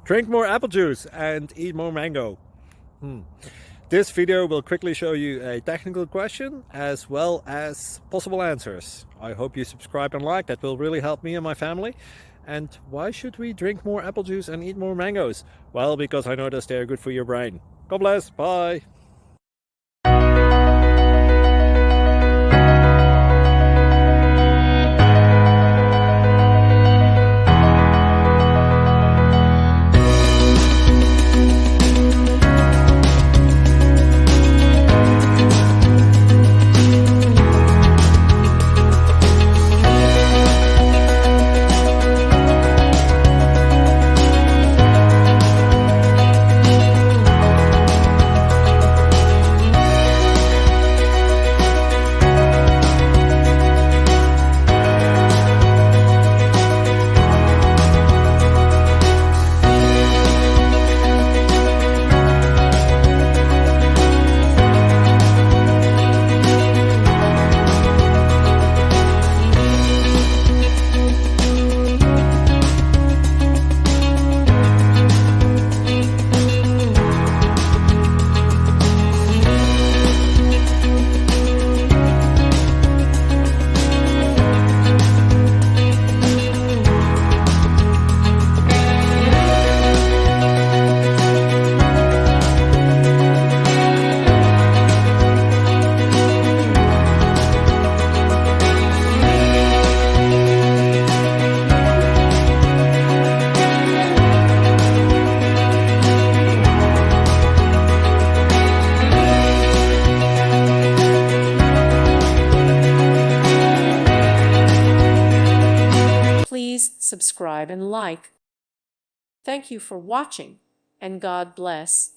Drink more apple juice and eat more mango. This video will quickly show you a technical question as well as possible answers. I hope you subscribe and like, that will really help me and my family. And why should we drink more apple juice and eat more mangoes? Well, because I noticed they're good for your brain. God bless, bye! Please subscribe and like. Thank you for watching, and God bless.